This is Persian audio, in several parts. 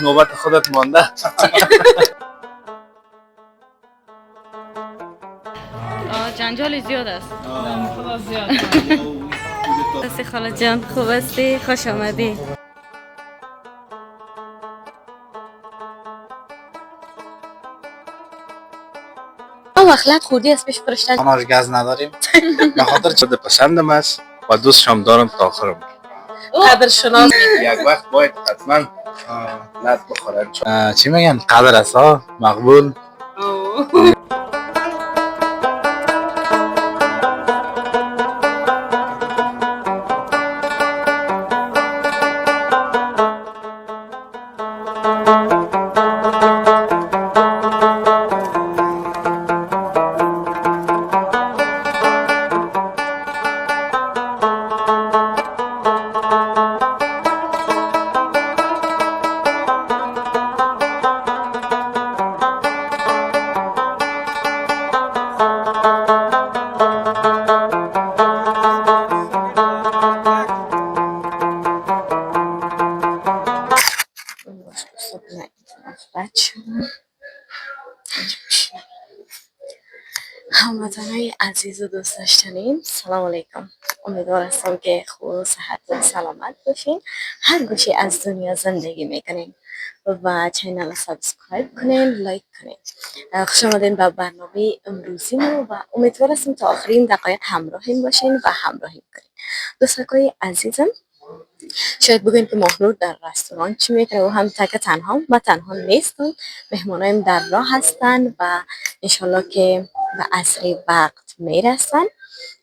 نوبت خودت مانده. جنجال زیاد است. خدا زیاد. هستی خاله جان، خوب هستی؟ خوش آمدی. وخلت خوردی اسمش فرشته آناش گاز نداریم. به خاطر چه پسندم است و دوستشم دارم تا آخرم. قدر شناس. یک وقت باید حتما لط بخورن. چی میگن؟ قدر است ها، مقبول. هموطنای عزیز و دوست داشتنیم، سلام علیکم. امیدوارم که خوب و صحت و سلامت باشین. هر گوشی از دنیا زندگی میکنین و چینل سابسکرایب کنین، لایک کنین. خوش آمدین به برنامه امروزی ما و امیدوارم تا آخرین دقایق همراهیم باشین و همراهیم کنین. دوستای عزیزم، شاید بگوین که ماهنور در رستوران چی میکنه و هم تک تنها. ما تنها نیستم، مهمانایم در راه هستن و انشالله که به عصر وقت میرسن.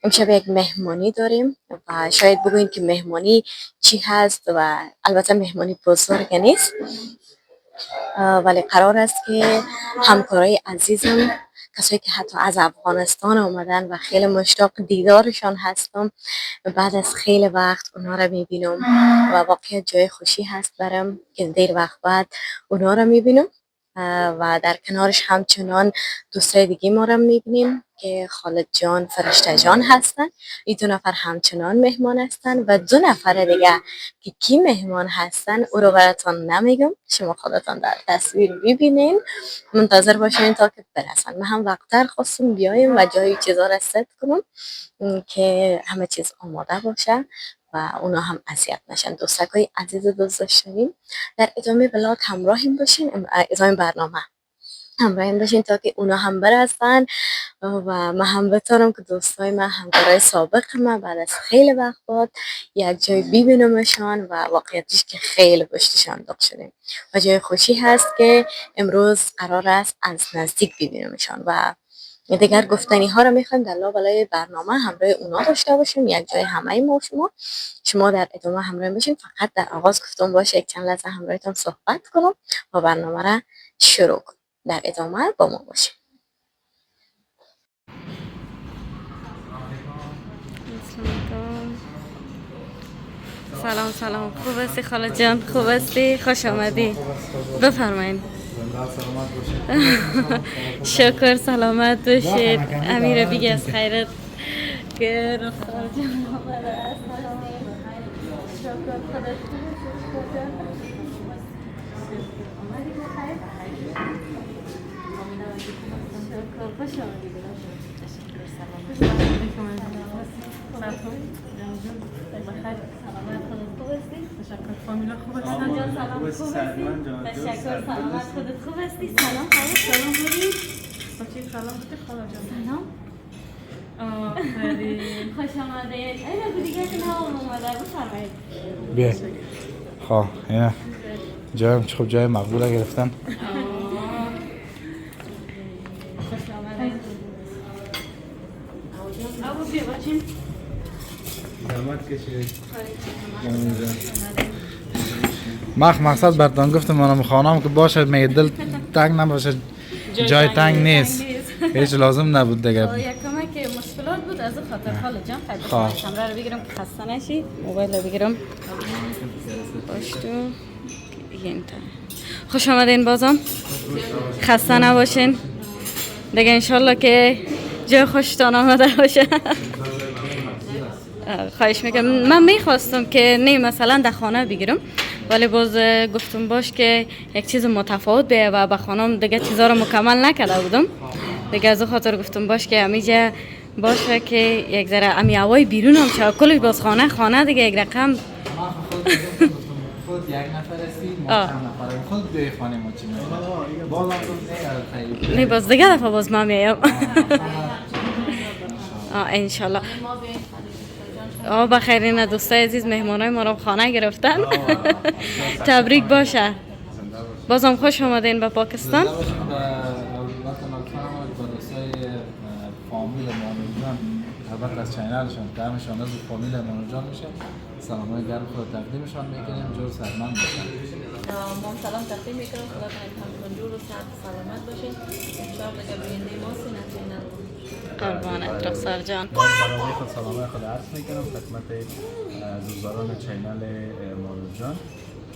امشب یک مهمانی داریم و شاید بگوین که مهمانی چی هست و البته مهمانی بزرگ نیست، ولی قرار است که همکارای عزیزم، کسایی که حتی از افغانستان آمدن و خیلی مشتاق دیدارشان هستم، بعد از خیلی وقت اونا رو میبینم و واقعا جای خوشی هست برام که دیر وقت بعد اونا رو میبینم و در کنارش همچنان دوستای دیگه ما رو میبینیم که خالد جان، فرشته جان هستن. این دو نفر همچنان مهمان هستن و دو نفر دیگه که کی مهمان هستن او رو براتون نمیگم، شما خودتان در تصویر ببینین، منتظر باشین تا که برسن. من هم وقتر خواستم بیایم و جای چیزا رو ست کنم که همه چیز آماده باشه و اونا هم اذیت نشن. دوستای عزیز و دوست داشتنیم، در ادامه بلاگ همراهیم باشین، ادامه برنامه همراهیم باشین تا که اونا هم برسن و من هم بتونم که دوستای من، همکارای سابق من، بعد از خیلی وقت بعد یک جای ببینمشان و واقعیتش که خیلی پشتشان داغ شدیم و جای خوشی هست که امروز قرار است از نزدیک ببینمشان و دیگر گفتنی ها رو میخوایم در لابلای برنامه همراه اونا داشته باشیم، یک جای همه ما. شما در ادامه همراه باشین. فقط در آغاز گفتم باشه یک چند لحظه همراهتون صحبت کنم و برنامه را شروع کنم. در ادامه با ما باشین. سلام، خوب هستی خاله جان؟ خوب هستی؟ خوش آمدی. بفرمایید. شکر، سلامت باشید. امیر بیگی از خیرت که رخسار جان آمده است. شکر، خودت خوش آمدید. تشکر فامیلا خوب هستن؟ سلام، خوب هستی؟ تشکر، سلامت، خودت خوب هستی؟ سلام، سلام بودید؟ بچه سلام بودی خاله جان؟ سلام، خوش آمدید. این دیگه که نه اومده، بفرمایید. بیا. خواه اینه جایم چه خوب، جای مقبوله گرفتن. خوش آمدید. ابو بیا بچین. زحمت کشید. مقصد براتون گفتم منم خانم که باشه، میگه دل تنگ نباشه، جای تنگ نیست، هیچ لازم نبود دیگه. یک کمک مشکلات بود از خاطر خاله جان. خیلی کامera رو بگیرم که خسته نشی، موبایل رو بگیرم باشتو این تا. خوش آمدین بازم، خسته نباشین دیگه، انشالله که جای خوشتان آمده باشه. خواهش میکنم. من میخواستم که نه مثلا در خانه بگیرم، ولی باز گفتم باش که یک چیز متفاوت بیه و به خانم دیگه چیزا رو مکمل نکرده بودم دیگه، از او خاطر گفتم باش که امیجا باشه که یک ذره امی هوای بیرون هم شد کلش باز خانه دیگه یک رقم. ما خود یک نفر هستی، ما آه. چند نفر خود بیای خانه ما چی می‌کنی؟ بالا گفت نه خیلی. نه باز دیگه دفعه باز ما میایم. انشالله. بخیر. این دوستای عزیز مهمانای ما رو خانه گرفتن. تبریک باشه. بازم خوش آمدین به پاکستان. زنده باشین و وطن الفرما با دوستای فامیل مانوجان، البته از چینلشون که همشان از فامیل مانوجان میشه، سلامای گرم خود تقدیمشان میکنیم. جور سرمند باشن. ما هم سلام تقدیم میکنم. خدا کنه جور و صحت و سلامت باشین. انشاءالله که بیننده ما سینتینن. قربانت رخسار جان. برای خود سلامای خود عرض میکنم خدمت دوستداران چینل مانوجان.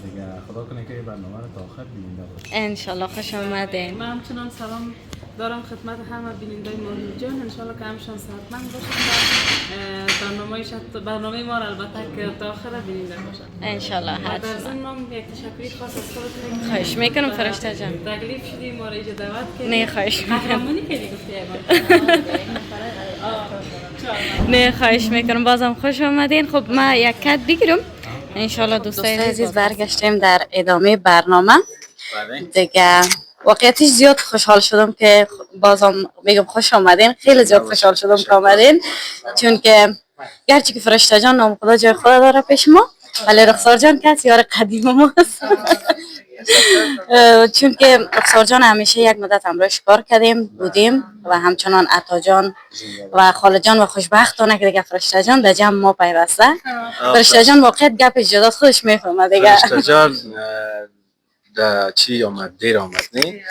دیگه خدا کنه که برنامه رو تا آخر ببینید باشه. انشالله خوش آمدین. من همچنان سلام دارم خدمت همه بیننده مانو جان. انشالله که همشان صحتمند باشن و برنامه ما رو البته که تا آخر بیننده باشن انشالله. و در ضمن ما یک تشکری خاص از خودتون خواهش میکنم فرشته جان. تکلیف شدیم ما رو اینجا دعوت کردیم. نه خواهش میکنم. قهرمانی کردی گفتی نه خواهش میکنم. بازم خوش آمدین. خب ما یک کت بگیرم. انشالله دوستای عزیز برگشتیم در ادامه برنامه دیگه. واقعیتش زیاد خوشحال شدم که بازم میگم خوش آمدین. خیلی زیاد خوشحال شدم که آمدین، چون که گرچه که فرشته جان نام خدا جای خود داره پیش ما، ولی رخسار جان کسی یار قدیم ماست. چون که رخسار جان همیشه یک مدت همراهش کار کردیم بودیم و همچنان عطا جان و خاله جان و خوشبختانه که دیگه فرشته جان در جمع ما پیوسته. فرشته جان واقعیت گپش جدا خودش میفهمه دیگه. فرشته جان در چی آمد؟ دیر آمد نه؟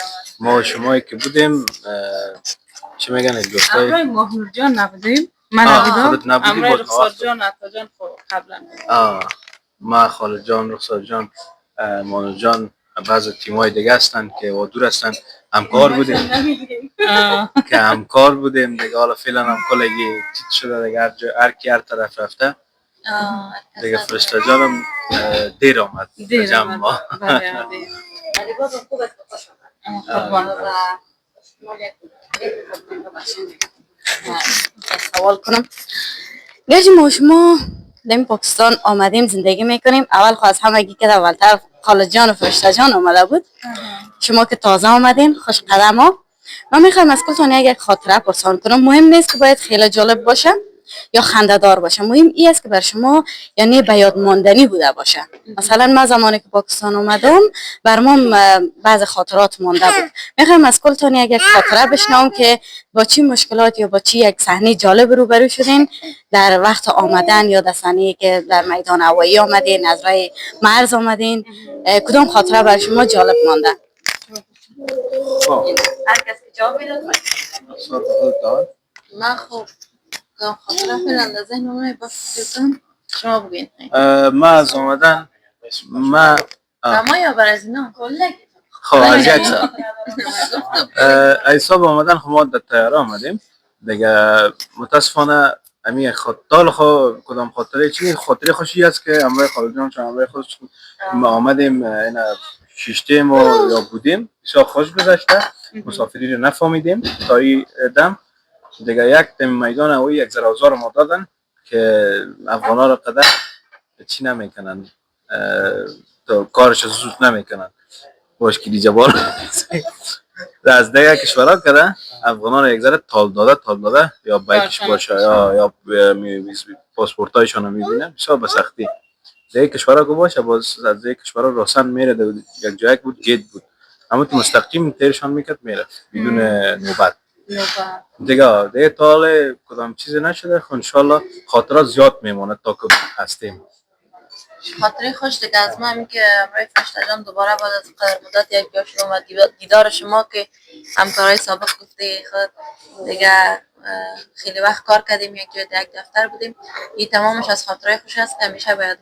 ما شمایی که بودیم چی میگن دوستای؟ امرای ماهور جان نبودیم. من خودت نبودی امرای باز رخسار جان عطا جان قبلا. ما خاله جان، رخسار جان، مانو جان، بعض تیمای دیگه هستن که دور هستن. همکار بودیم که همکار بودیم دیگه. حالا فعلا هم کلگی چیت شده دیگه، هر کی هر طرف رفته دیگه. فرشته جانم دیر آمد به جمع ما. ولی بازم خوب است که خوش آمد. سوال کنم گرچه ما شما در پاکستان آمدیم زندگی میکنیم، اول خواهد از همگی که اولتر خاله جان و فرشته جان آمده بود. شما که تازه آمدین خوش قدم ها. من میخوایم از کلتان یک خاطره پرسان کنم. مهم نیست که باید خیلی جالب باشه یا خنده دار باشه، مهم این است که بر شما یعنی به یاد ماندنی بوده باشه. مثلا من زمانی که پاکستان اومدم بر ما بعض خاطرات مانده بود. میخوایم از کلتان یک خاطره بشنوم که با چی مشکلات یا با چی یک صحنه جالب روبرو شدین در وقت آمدن، یا در صحنه‌ای که در میدان هوایی آمدین، از راه مرز آمدین. کدام خاطره بر شما جالب مانده؟ هر کس که جواب میداد. من خوب خاطره فعلا در ذهن من بسیارم. شما بگین. ما از آمدن ما یا بر از اینا خب از یک سال ایساب آمدن خب ما در تیاره آمدیم دیگه. متاسفانه امی خاطر خود کدام خاطره چی خاطره خوشی است که امروز خاله جان چون امروز خود ما آمدیم این شیشته ما یا بودیم بسیار خوش گذشته. مسافری رو نفهمیدیم تا این دم دیگه. یک تیم میدان او یک زراوزار ما دادن که افغانا رو قدر چی نمیکنن، تو کارش زود نمیکنن باش که دیجا بار از دیگه کشورها کده افغانا رو یک ذره تال داده یا بایکش باشه یا پاسپورت هایشان رو میبینه بسیار به سختی. دیگه کشورها که باشه باز از دیگه کشورها راسن میره. یک جایی بود گیت بود اما تو مستقیم تیرشان میکرد میره بدون نوبت دیگه تا حالا کدام چیزی نشده. خب انشالله خاطرات زیاد میمونه تا که هستیم. خاطره خوش دیگه از ما همین که امروز فرشته جان دوباره بعد از قدر مدت یک جا شدم و دیدار شما که همکارای سابق گفته خود دیگه خیلی وقت کار کردیم، یک جای یک دفتر بودیم. این تمامش از خاطره خوش است که همیشه باید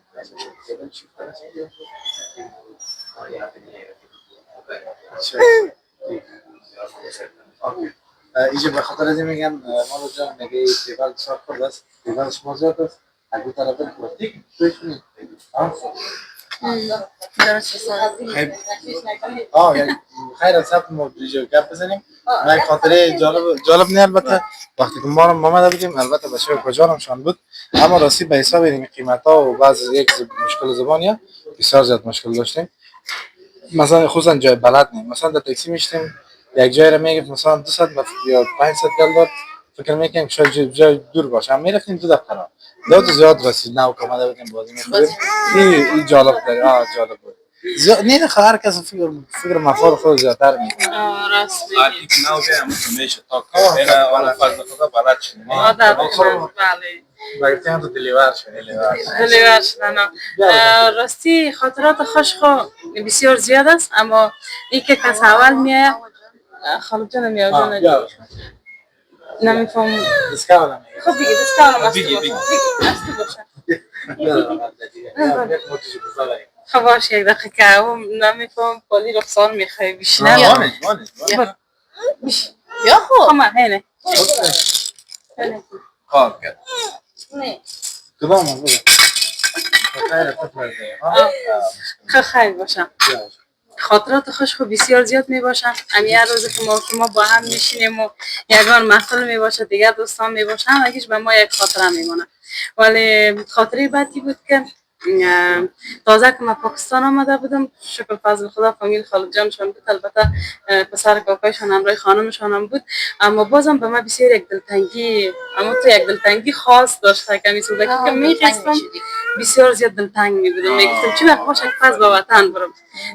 اینجا به خاطر از این میگن مالو جان میگه دیوال صاف کرده است، دیوال شما زیاد است. اگه طرف پلاستیک توش نیست درست خیلی یعنی خیر از سب ما دیجا گپ بزنیم. من خاطره جالب نه البته وقتی که ما رو آمده بودیم البته بچه‌ها کجا شان بود اما راستی به حساب این قیمتا و بعض یک مشکل زبانیه بسیار زیاد مشکل داشتیم. مثلا خصوصا جای بلد نیم مثلا در تاکسی میشتیم یک جای رو میگفت مثلا 200 یا 500 دلار فکر میکنیم شاید جای دور باشه هم میرفتیم 2 دقیقه را دو زیاد رسید نه کاملا بودیم بازی می‌کردیم. این جالب داره جالب بود زیاد نه هر کس فکر مفاد خود زیادتر میکنه راست آتی که نو گیم میشه تا اینا اون فاز خدا بلد شد عادت بله بگیریم تو دلیور شد دلیور شدن راستی خاطرات خوش خو بسیار زیاد است اما این که کس اول میاد خالد جان میاد جان نمیفهم دسکالا خب دیگه دستانم است بگی. باشه خب باشه یک دقیقه که او نمیفهم پالی رخصار میخوای بیشنه یا خب خب هینه کار کرد کدام بود خیر خیلی باشم خاطرات خوش خو بسیار زیاد می باشن امی هر روز که ما با هم میشینیم و یگان محفل می باشه دیگر دوستان می باشن همگیش به ما یک خاطره میمونه ولی خاطره بعدی بود که تازه که من پاکستان آمده بودم شکر فضل خدا فامیل خالد جانشان بود البته پسر کاکایشان همراه خانمشان هم بود اما بازم به من بسیار یک دلتنگی اما تو یک دلتنگی خاص داشته که میسودکی که میخواستم بسیار زیاد دلتنگ می بودم میگفتم چی وقت باشه فضل با وطن برم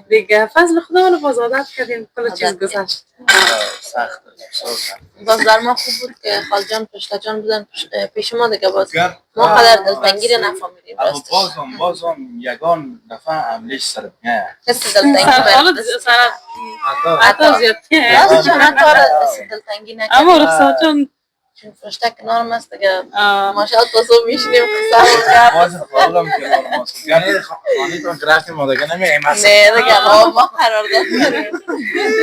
دیگه فضل خدا رو باز عادت کردیم کل چیز گذشت سخت باز در ما خوب بود که خالجان پشتا بودن پیش ما دیگه باز ما قدر دلتنگی رو نفهمیدیم اما بازم یگان دفعه عملیش سر میه حس دلتنگی حالا برد سر حتی زیاد راست چون حتی حس دلتنگی اما نکردیم رخصت جان چون پشتا کنارم است دیگه ماشاءالله تا صبح میشینیم قصه میکنیم بازم خودم که ماسو یعنی خانی تو گرافی ما دیگه نمیایم نه دیگه ما قرارداد داریم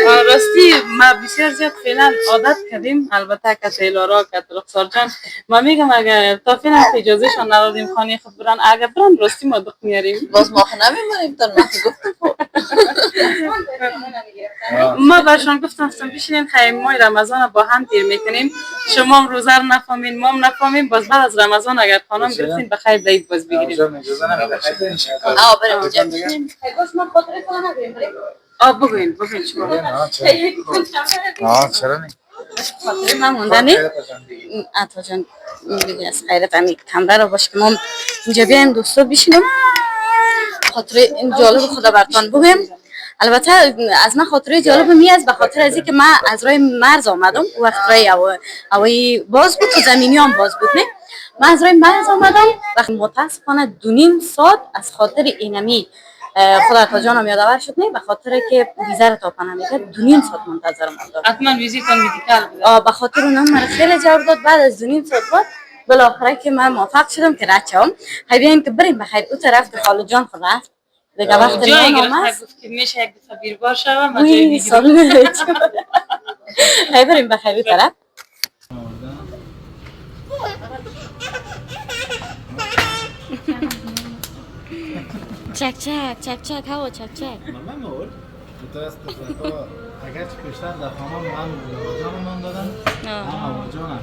راستی ما بسیار زیاد فعلا عادت کردیم البته که تیلورا که رخسار جان ما میگم اگر تا فعلا اجازه شان ندادیم خانه خود برن اگر برن راستی ما دخ میاریم باز ما خو نمیمونیم تا ما گفتم ما برشان گفتم بشینین خیلی ماه رمضان با هم دیر میکنیم شما هم روزه رو نفهمین ما هم نفهمیم باز بعد از رمضان اگر خانم گفتین بخیر دید باز بگیریم اجازه نمیده بریم اونجا بگوین شما چرا نه خاطر من موندنی عطا جان میگه از خیرت امی کمره رو باش که ما اینجا بیایم دوستا بشینیم خاطر این جالب خدا برتان بگم البته از من خاطره جالب میاد به خاطر از اینکه من از راه مرز آمدم وقت راه اوی باز بود و زمینی هم باز بود نه من از راه مرز آمدم و متاسفانه 2.5 ساعت از خاطر اینمی خدا تا جانم یادآور شد نه به خاطر که ویزا رو تاپا نمیکرد 2.5 ساعت منتظر ماندم حتما ویزیت مدیکال بود به خاطر اونم من خیلی جور داد بعد از 2.5 ساعت بعد بالاخره که من موفق شدم که رد شم بیایم که بریم بخیر اون طرف که خالد جان خود رفت دیگه وقت جایی نام گفت که میشه یک دفعه بیربار شوم وی سالم هی بریم بخیر اون طرف چک هوا چک من مول تو است تو اگر چه کشتن در خانم من جانم دادن هم جانم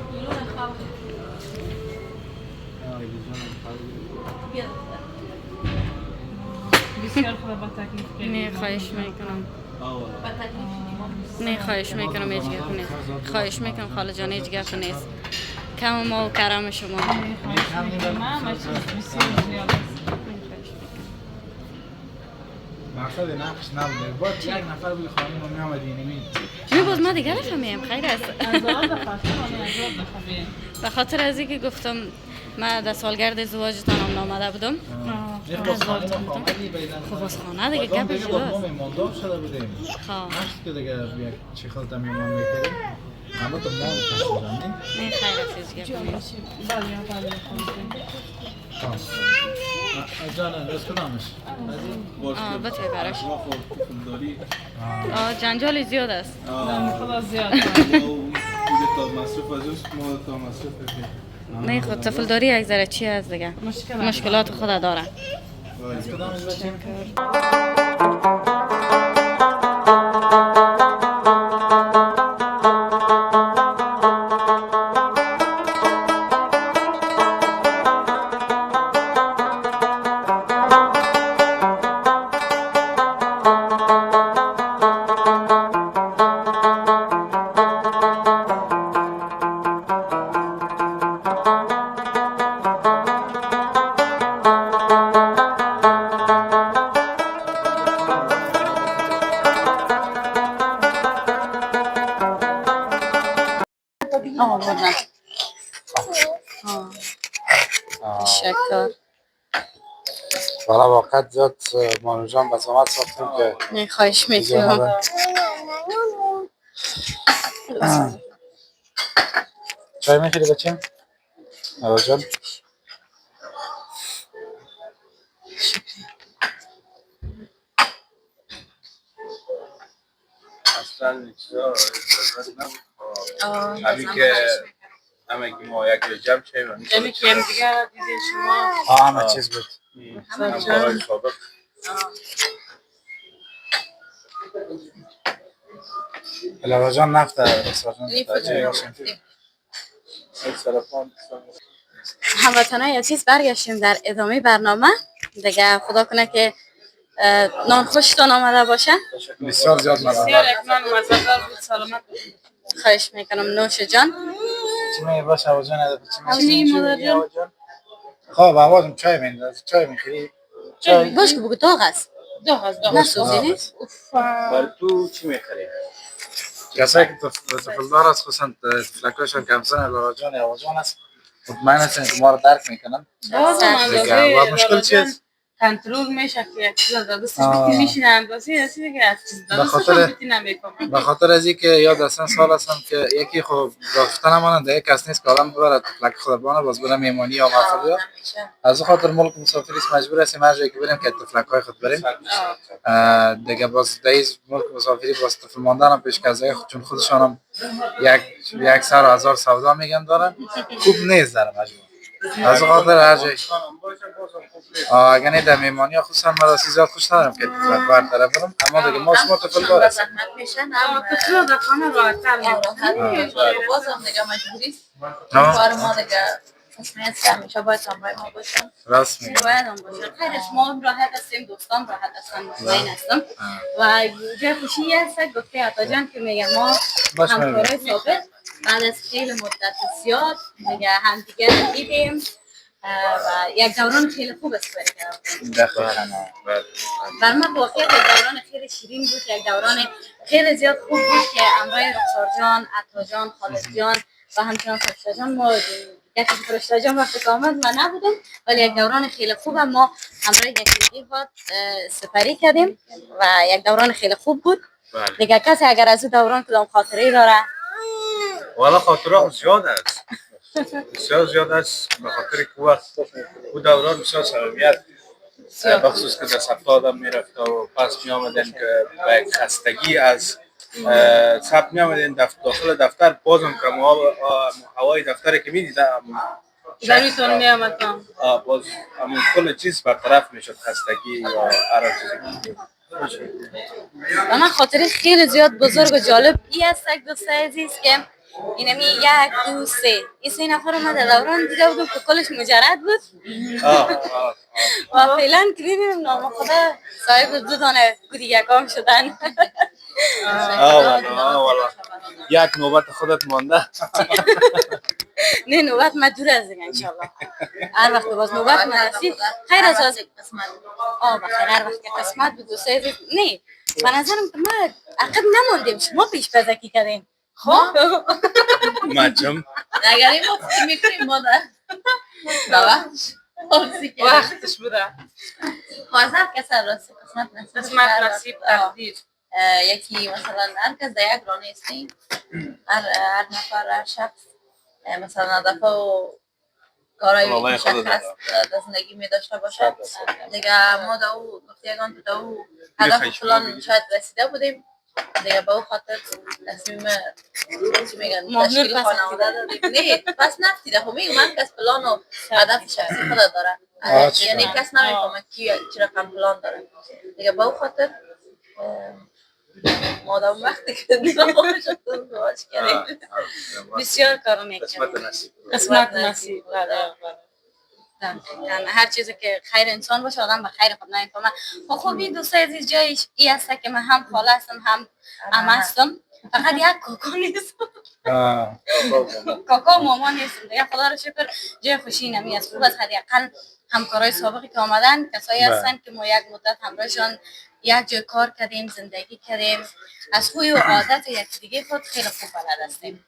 بسیار خوب با تکلیف کنیم نه خواهش میکنم نه خواهش میکنم هیچ گپ نیست خواهش میکنم خاله جان هیچ گپ نیست کم ما و کرم شما مقصد نقش نبوده با یک نفر بگی خانم ما میامدی نمی چی باز ما دیگه نفهمیم خیر است به خاطر از اینکه گفتم من در سالگرد ازدواجتان هم نامده بودم از خب باز خانه دیگه گپ جداست ما ماندار شده بودیم نشت که دیگه یک چی خالت میمان میکردیم اما تو ما کشیدن نه خیر است هیچ گپ نیست جانم دست کدامش البته براش جنجال زیاد است خدا زیاد تا مصرف از اوست ما تا مصرف نه خود طفل داری یک ذره چی هست دیگه مشکلات خود داره. شکر. برای وقت زیاد مانو جان بسامت ساختیم که نه خواهش میکنم. چای میخیری بچیم؟ نوا جان اصلا چیزا همین که همه که ما یک جمع چیم همین که هم دیگه دیدین شما همه چیز بود همکارای سابق علاوه جان نفت رسول جان هموطنان عزیز برگشتیم در ادامه برنامه دیگه. خدا کنه که نان خوشتان آمده باشه. بسیار زیاد مزه بسیار اکنان مزدار بود. سلامت بود. خواهش میکنم نوش جان. چی میگه باشه هوا جان؟ چی میگی مادر جان؟ خب هوا چای میندازی چای میخوری؟ باش که بگو داغ است. داغ است داغ. نسوزینی؟ برای تو چی میخری؟ کسایی که طفلدار است خصوصا طفلکایشان کمسن علاوه جان هوا جان است مطمئن هستن که ما رو درک میکنن بازم اندازه و مشکل چیست؟ کنترل میشه که یک چیز از دستش بکنی میشینه اندازه هستی دیگه از چیز دستش هم بتی نمیکنم. به خاطر از اینکه یاد هستن سال هستم که یکی خب رفتن ماننده یک کس نیست که آدم ببره طفلک خود بانه باز بره میمانی یا محفل یا از اون خاطر ملک مسافری است مجبور هستیم هر جایی که بریم که طفلک های خود بریم دیگه باز دایز ملک مسافری باز طفل ماندن هم پیشکزای چون خودشان هم یک سر و هزار سودا میگن دارن خوب نیست داره مجبور از اون خاطر هر جایی اگر نه در میمانی خصوصا مراسی زیاد خوش ندارم که طفلک بر طرف برم اما دیگه ما شما طفل دار هستیم طفل در خانه راحت‌تر بازم دیگه مجبوری کار ما دیگه قسمت همیشه باید همراه ما باشن. راست میگی باید هم باشن. خیرش ما هم راحت هستیم دوستان راحت هستن مطمئن هستم و جای خوشی هست گفته عطا جان که میگه ما همکارای سابق بعد از خیلی مدت زیاد دیگه همدیگه رو دیدیم و یک دوران خیلی خوب است بر من واقعیت یک دوران خیلی شیرین بود. یک دوران خیلی زیاد خوب بود که همراه رخسار جان، عطا جان، خالد جان و همچنان فرشته جان ما یکی فرشته جان وقتی که آمد من نبودم ولی یک دوران خیلی خوب ما همراه یکی ها سپری کردیم و یک دوران خیلی خوب بود. دیگه کسی اگر از او دوران کدام خاطره داره؟ والا خاطره زیاد است بسیار زیاد است به خاطر که وقت او دوران بسیار صمیمیت بخصوص که در سفت آدم میرفت و پس می آمدن که به یک خستگی از سفت می آمدن داخل دفتر بازم که هوای دفتر که می دیدم ضروریتون می آمد باز همون کل چیز برطرف می شد خستگی یا هر چیزی. و من خاطره خیلی زیاد بزرگ و جالب ای است یک دوست عزیز که اینمی یک دو سه این سه نفر ما در دوران دیده بودم که کلش مجرد بود و فعلا که میبینم نام خدا صاحب دو دانه گودیگکام شدن. والا یک نوبت خودت مانده. نه نوبت ما دور از دیگه انشالله هر وقت باز نوبت ما رسید خیر از قسمت بخیر هر وقت که قسمت بود دوست عزیز نه به نظرم که ما عقب نماندیم شما پیش پزکی کردین خب مچم اگر این ما خودی میکنیم ما در وقتش بوده خوازم کسر راستی قسمت نصیب تقدیر یکی مثلا هر کس در یک رانه استیم هر نفر هر شخص مثلا دفعه و کارهای مشخص در زندگی می داشته باشه دیگه ما در او گفته یکان تو هدف فلان شاید رسیده بودیم دیگه به اون خاطر تصمیم چی میگن مهلت تشکیل پس خانواده دادیم. نه پس نفتیده خب میگم من کس پلان و هدف شخصی خود داره یعنی کس نمیفهمه کی چی رقم پلان داره دیگه به اون خاطر مادام وقتی که نامه شد ازدواج کردیم بسیار کار میکنیم قسمت نصیب قسمت نصیب هر چیزی که خیر انسان باشه آدم به خیر خود نمیفهمه خب این دوستای عزیز جایش ای هسته که من هم خاله هستم هم عمه هستم فقط یک کاکا نیستم کاکا و ماما نیستم دیگه خدا رو شکر جای خوشی نمی است خوب از حداقل همکارای سابقی که آمدن کسایی هستن که ما یک مدت همراهشان یک جای کار کردیم زندگی کردیم از خوی و عادت یک دیگه خود خیلی خوب بلد هستیم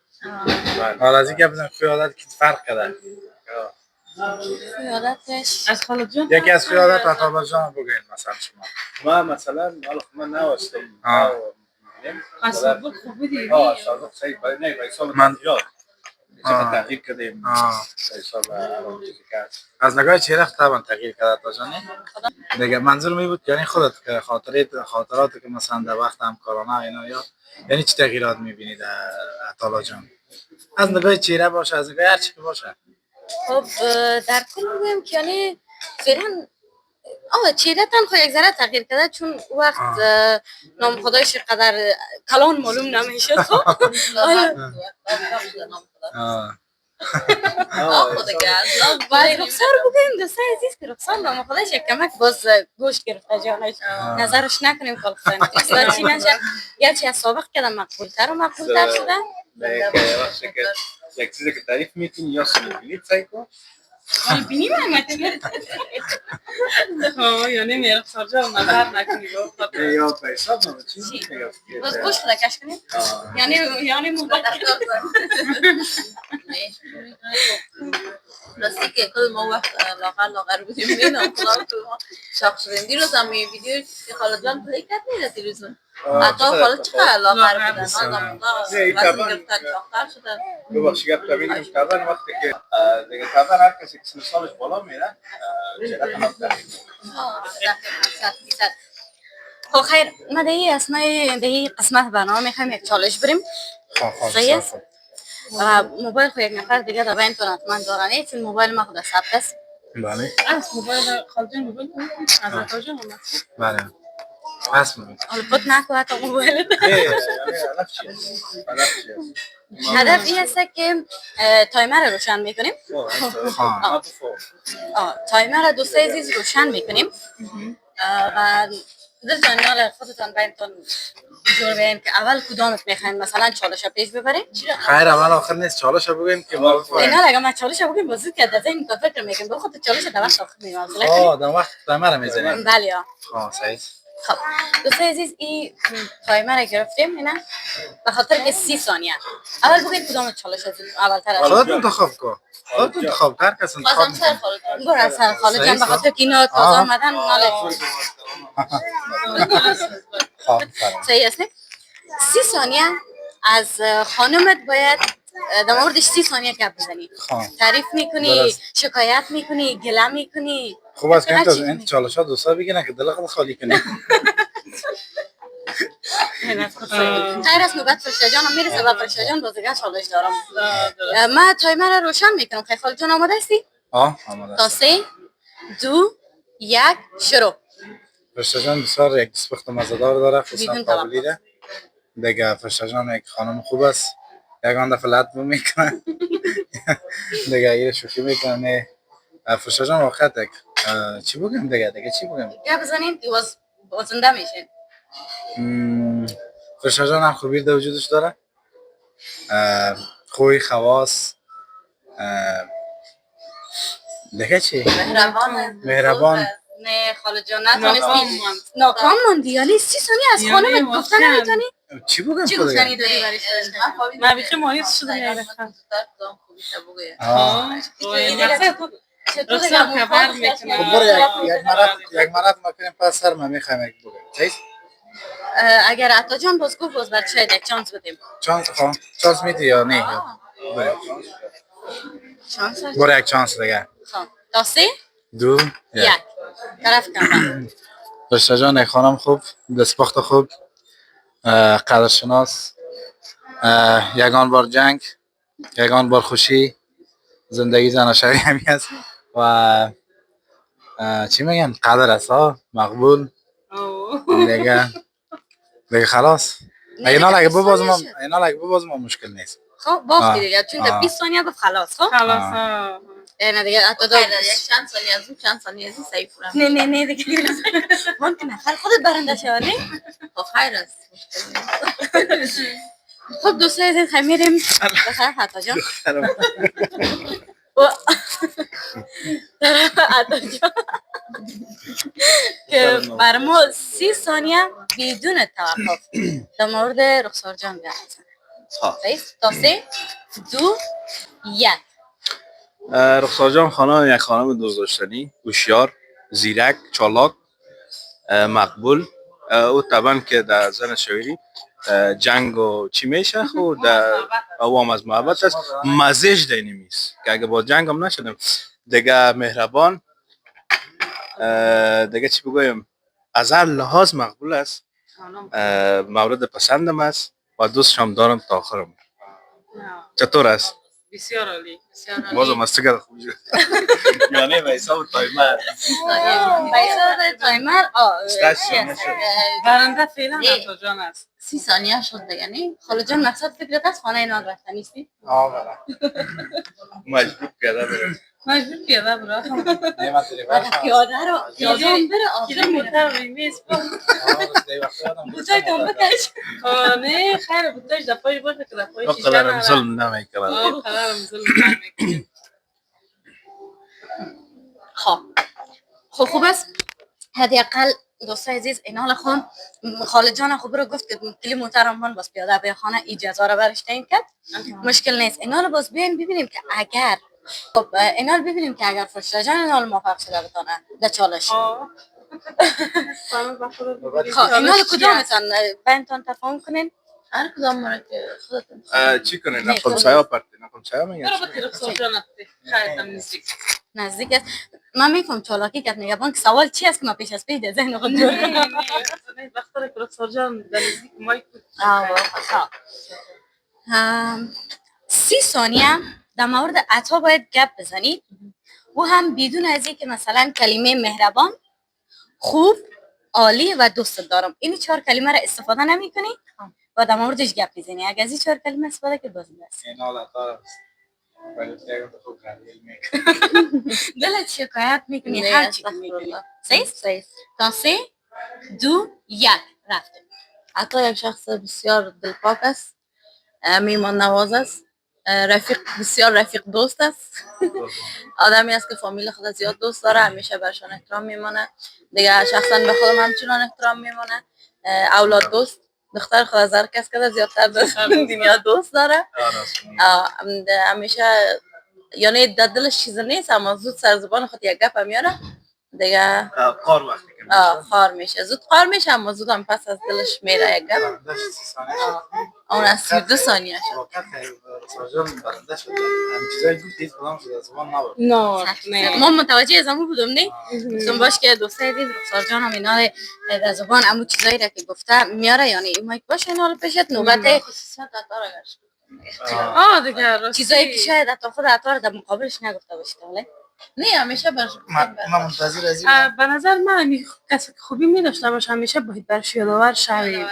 حالا از این که بزن خوی عادت که فرق کرده خوی عادتش از خاله جان یکی از خوی عادت عطا جان بگین مثلا شما ما مثلا حالا من نوستم از سابق خوب بودی سابق صحیح باید نه باید حساب من- تغییرات تغییر کردیم حساب الان چیزی که هست. از نگاه چهره طبعا تغییر کرده عطا جان دیگه منظور می بود یعنی خودت که خاطرات که مثلا در وقت همکارانه اینا یا یعنی چه تغییرات میبینید عطا جان از نگاه چهره باشه از نگاه هر چی که باشه خب در کل بگویم که یعنی فعلا چهره تن خود یک ذره تغییر کرده چون او وقت نام خدایش قدر کلان معلوم نمیشد خب خود که باید رخسار بگویم دوستای عزیز که رخسار نام خدایش یک کمک باز گوشت گرفته جانش نظرش نکنیم کالفتن اصلا چی نشه گرچه از سابق کردم مقبولتر و مقبولتر شده وقتی که یک چیزی که تعریف میکنی یا سمیبینید سعی کن بینی محمد یعنی میرا سرجا نظر نکنی یا به حساب نمید چیزی باز گوشت کش کنیم یعنی موبایل راستی که کل ما وقت لاغر بودیم نینام خدا تو شاق شدیم دیروز هم یه ویدیو که خاله جان پلی کرد نیده دیروز حتی خاله چقدر لاغر بودن آدم وزن گرفتن شاقتر شدن ببخشی گفت ببینیم طبعا وقتی که دیگه طبعا هر کسی که سن سالش بالا میره چقدر هم تغییر خب خیر ما در این اسمای در این قسمت برنامه میخوایم یک چالش بریم صحیح است و موبایل خود یک نفر دیگه در بینتون حتما دارن چون موبایل ما خود ثبت است بله از موبایل خاله جان موبایل از عطا جان اومد بله اسم حالا پت نکو حتی موبایل هدف چی است؟ هدف چی است؟ هدف این است که تایمر رو روشن میکنیم تایمر رو دوستای عزیز روشن میکنیم و در جانیال خودتان بینتون جور بیم که اول کدامت میخواین مثلا چالش پیش ببریم خیر اول آخر نیست چالش بگیم که ما اینا لگه ما چالش بگیم بازید که در ذهن تو فکر میکنیم به خود چالش در وقت آخر میمازه در وقت تایمر میزنیم بله صحیح خب دوستای عزیز این تایمر رو گرفتیم اینا به خاطر که 30 ثانیه اول بگید کدام چالش اولتر است خودت انتخاب کن خودت انتخاب هر کس انتخاب بازم سر خاله جان برو از سر خاله جان به خاطر که اینا تازه آمدن ناله صحیح است 30 ثانیه از خانمت باید در موردش 30 ثانیه گپ بزنی تعریف میکنی شکایت میکنی گله میکنی خوب است که این چالش ها دوستا بگیرن که دل خود خالی کنی خیر است نوبت فرشته جان هم میرسه و فرشته جان بازیگر چالش دارم من تایمر رو روشن میکنم خیلی خاله جان آماده هستی؟ آماده تا 3 2 1 شروع فرشته جان بسیار یک دستپخت مزه‌دار داره خصوصا قابلی ده دیگه فرشته جان یک خانم خوب است یکان دفعه لط میکنه دیگه ایره شوخی میکنه فرشته جان واقعا چی بگم دیگه چی بگم گپ بزنین که بازنده میشین فرشته جان هم خوبی در وجودش داره خوی خواص دیگه چی؟ مهربان نه خاله جان نتونستی ناکام موندی یعنی 30 ثانیه از خانمت گفتن نمیتونی چی بگم چی خدا گفتنی داری برش من بیخی مایوس شدم یک مرد ما کنیم پس سر من میخوایم یک بگم چیز؟ اگر عطا جان باز گفت باز برد شاید یک چانس بدیم چانس میدی یا نه؟ برو یک چانس دیگه تا 3 2 1 طرف کن فرشته جان یک خانم خوب دستپخت خوب قدرشناس، یگان بار جنگ، یگان بار خوشی، زندگی زناشویی همی است و چی میگن قدر است ها، مقبول دیگه خلاص. اینا لگه ببازم مشکل نیست. خب باختی دیگه، چون در 20 ثانیه گفت خلاص. خب خلاص نه دیگه حتی چند ثانیه از اون چند ثانیه از این صحیح پورم. نه دیگه ممکن نفر خودت برنده شوی نه. خب خیر است. خب دوستای عزیز خیلی میریم به طرف عطا جان. طرف عطا جان که بر ما 30 ثانیه بدون توقف در مورد رخسار جان بحث کنه. تا 3 2 1. رخسار جان خانم یک خانم دوست داشتنی، هوشیار، زیرک، چالاک، مقبول. او طبعا که در زن شویری جنگ و چی میشه خود او هم از محبت است، مزهش دینیمیست که اگه با جنگ هم نشدم دیگه مهربان، دیگه چی بگویم از هر لحاظ مقبول است، مورد پسندم است و دوستش هم دارم تا آخرم. چطور است؟ بسیار عالی. بازم از چقدر خوب شد. یعنی به حساب تایمر برنده فعلا عطا جان است. 30 ثانیه شد دیگه نه؟ خاله جان مقصد فکرت است خانه نان رفته نیستی؟ مجبور کرده برم. مجبور پیاده برا. پیاده رو پیاده بره آخر موتر ریمیز بوتای کم بکش. نه خیر بوتایش دفعه باشه که دفعه شیشه قدرم ظلم نمیکنم. قدرم ظلم نمیکنم. خب خوب است. حداقل دوستای عزیز اینال خون خاله جان خوب رو گفت که کلی محترم باز پیاده به خانه اجازه رو برش تعیین کرد. مشکل نیست. اینال باز بیاین ببینیم که اگر خب اینال ببینیم که اگر فرشته جان اینال موفق شده بتونه در چالش. خب اینال کدامتان بینتان تفاهم کنین؟ هر کدام مرا که خودتون چی کنین؟ نکن چایا پرتی نکن چایا میگن. برو بطیر رخصار جان هستی. خیرتم نزدیک است. من میفهم چالاکی که نگهبان که سوال چی است که ما پیش از پیش در ذهن خود دارم. نه وقتی که رخصار جان در نزدیک مایک بود. 30 ثانیه در مورد عطا باید گپ بزنید و هم بدون از اینکه مثلا کلمه مهربان، خوب، عالی و دوست دارم این 4 کلمه را استفاده نمی‌کنی و در موردش گپ بزنی. اگر از این 4 کلمه استفاده کنی باز بس. دلت شکایت میکنی هر چی میکنی. صحیح؟ تا 3 2 1 رفته. عطا یک شخص بسیار دلپاک است، میهمان نواز است، بسیار رفیق دوست است. آدمی است که فامیل خود زیاد دوست داره، همیشه برشان احترام میمونه. دیگه شخصا به خودم همچنان احترام میمونه. اولاد دوست، دختر خود از هر کس که زیادتر دنیا دوست داره. همیشه یعنی در دلش چیز نیست اما زود سر زبان خود یک گپ میاره دیگه. خار میشه زود خار میشه اما زود هم پس از دلش میره یک گپ. اون از 32 ثانیه شد. نه ما متوجه از همون بودم نه گفتم باش که دوستای دید رخسار جان هم اینا در زبان همون چیزایی را که گفته میاره یعنی این مایک باشه اینا رو پیشت نوبت خصوصیت عطا را گرش دیگه چیزایی که شاید حتی خود عطا رو در مقابلش نگفته باشید. ولی نه همیشه برش من منتظر از این به نظر من کسی که خوبی می‌داشته باشه همیشه باید برش یادآور شویم.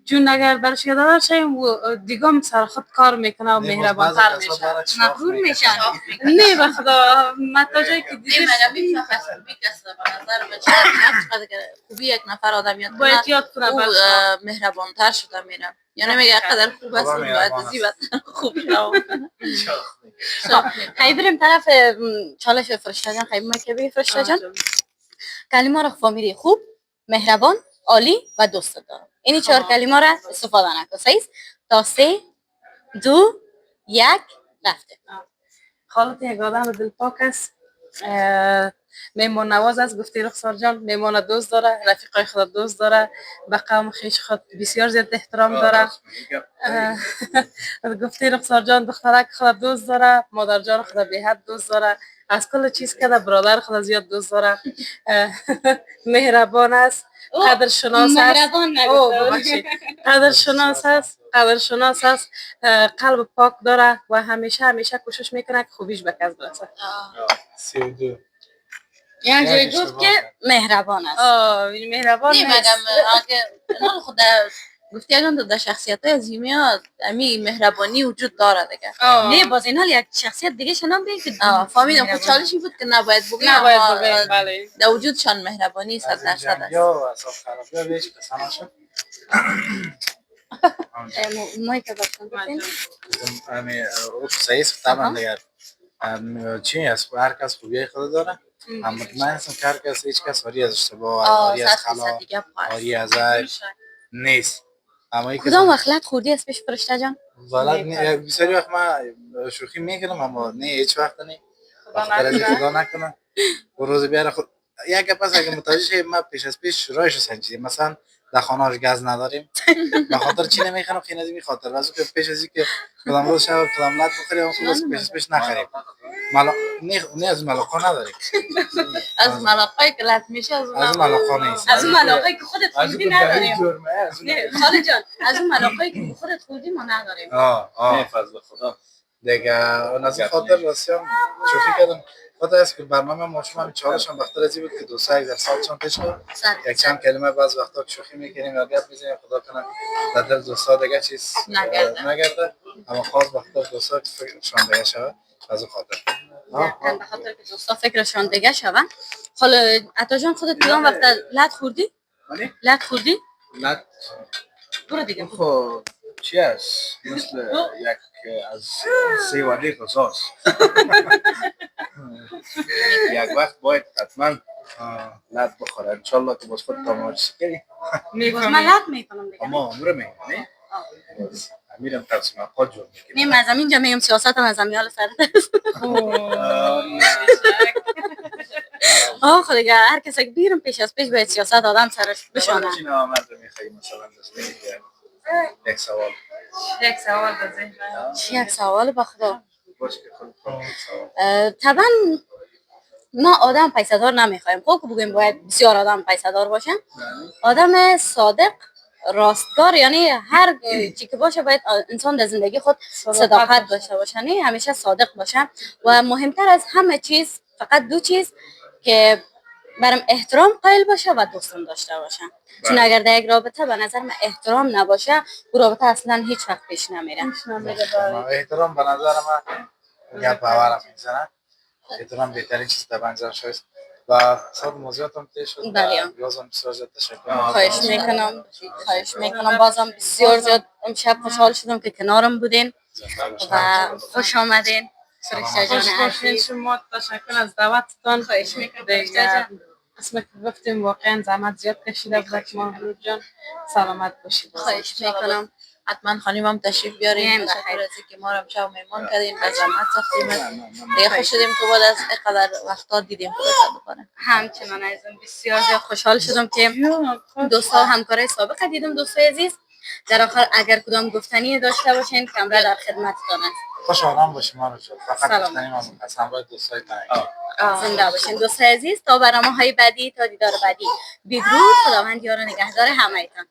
چون اگر برش یادآور شویم و دیگه هم سر خود کار میکنه و مهربان‌تر میشه. مغرور میشن. نه به خدا من تا جایی که دیدم خوبی کسی به نظر من چقدر که خوبی یک نفر آدمیت باید یاد کنه او مهربان‌تر شده میره. یعنی میگه قدر خوب است باید زیبت خوبی رو خیلی بریم طرف چالش فرشته جان. خیلی ما که بگی فرشته جان کلمه را فامیلی خوب، مهربان، عالی و دوست دارم این 4 کلمه را استفاده نکن. صحیح؟ تا 3 2 1 رفته. خالت یک آدم دلپاک است، میمون نواز است. گفتی رخسار جان میمون دوست داره، رفیقای خود دوست داره، به قوم خویش خود بسیار زیاد احترام داره. گفتی رخسار جان دخترک خود دوست داره، مادر جان خود به حد دوست داره، از کل چیز که برادر خود زیاد دوست داره. مهربان است، قدر شناس است. مهربان نگفتم. قدر شناس است، قلب پاک داره و همیشه کوشش میکنه که خوبیش به کس برسه. 32 یعنی جای گفت که مهربان است. مهربان نه نیست. مدام اگه نه خود گفتی اگر در شخصیت های عظیمی ها امی مهربانی وجود داره دیگه. نه باز این حال یک شخصیت دیگه شنم بگید که فهمیدم خود چالشی بود که نباید بگیم. بله. در وجودشان مهربانی 100% است. یا اصلا خرابی ها بهش قسم شد مایی که داشتم بکنیم امی او سعیس طبعا دیگر چی است هر کس خوبیای خود داره اما مطمئن هستم که هر کس هیچ کس آری از اشتباه آری از خلا آری از عیب نیست. اما این کدام وقت لط خوردی از پیش فرشته جان؟ والا بسیاری وقت من شوخی میکنم اما نه هیچ وقت نه بخاطر از خدا نکنم و روز بیاره خود یک گپ است اگه متوجه شی ما پیش از پیش رایش سنجیدیم مثلا در خانه گاز نداریم بخاطر چی نمیخرم خیلی از این خاطر واسه که پیش از اینکه کدام روز شب کدام لط بخوریم خلاص پیش از پیش نخریم مالا نه از ملاقه نداریم از ملاقه‌ای که لط میشه از ملاقه نیست از اون ملاقه‌ای که خودت خوردی نداریم. نه خاله جان از اون ملاقه‌ای که خودت خوردی ما نداریم. نه فضل خدا دیگه اون از این خاطر واسیام شوخی کردم خاطر است که برنامه ما شما چالش هم بخاطر ازی بود که دوستا یک در سال پیش یک چند کلمه بعض وقتا شوخی میکنیم یا گپ میزنیم خدا کنه در دل دوستا دیگه چیز نگرده اما خاص بخاطر دوستا فکرشان دیگه شود از اون خاطر به خاطر که دوستا فکرشان دیگه شود. حالا عطا جان خودت کدام وقت لط خوردی؟ لط خوردی؟ لط برو دیگه. خب چی است؟ مثل یک از سیوادی قصاص یک وقت باید حتما لط بخوره انشالله که باز خود تماشا کنی باز من لط میکنم دیگه. اما عمره میکنی؟ میرم تقسیم اوقات جور میکنی نیم از اینجا میگم سیاست هم از امیال سرت خود دیگه هر کسی که بیرم پیش از پیش باید سیاست آدم سرش بشانه. چی نامرد میخوایی مثلا دسته یک سوال به ذهن چی یک سوال با خدا؟ باشه که خود سوال طبعا ما آدم پیسه‌دار نمیخوایم. خب که بگویم باید بسیار آدم پیسه‌دار باشن. آدم صادق راستکار یعنی هر چی که باشه باید انسان در زندگی خود صداقت داشته باشه نه همیشه صادق باشه و مهمتر از همه چیز فقط دو چیز که برام احترام قائل باشه و دوستان داشته باشه. چون اگر در یک رابطه به نظر من احترام نباشه اون رابطه اصلا هیچ وقت پیش نمیره. احترام به نظر من گپ باورم میزنه احترام بهترین چیز در بنجر شاید و صد موضوعاتم تیز شد بازم بسیار زیاد تشکر خواهش میکنم بازم بسیار زیاد امشب خوشحال شدم که کنارم بودین و خوش آمدین فرشته جان عزیز. شما تشکر از دعوتتان. خواهش میکنم فرشته جان. اسم که گفتیم واقعا زحمت زیاد کشیده بود که ما جان سلامت باشید. خواهش میکنم حتما خانمم تشریف بیارین. تشکر از اینکه ما رو امشب مهمان کردین و زحمت ساختیم. دیگه خوش شدیم که بعد از اینقدر وقتا دیدیم خودت بکنه. همچنان عزیزم بسیار زیاد خوشحال شدم که دوستا و همکارای سابق دیدم. دوستای عزیز در آخر اگر کدام گفتنی داشته باشین کاملا در خدمتتان است. خوش آرام باشیم ما رو فقط گفتنی ما از همراه دوستای زنده باشین دوستای عزیز تا برنامه‌های بعدی تا دیدار بعدی. بدرود. خداوند یار و نگهدار همه‌تان.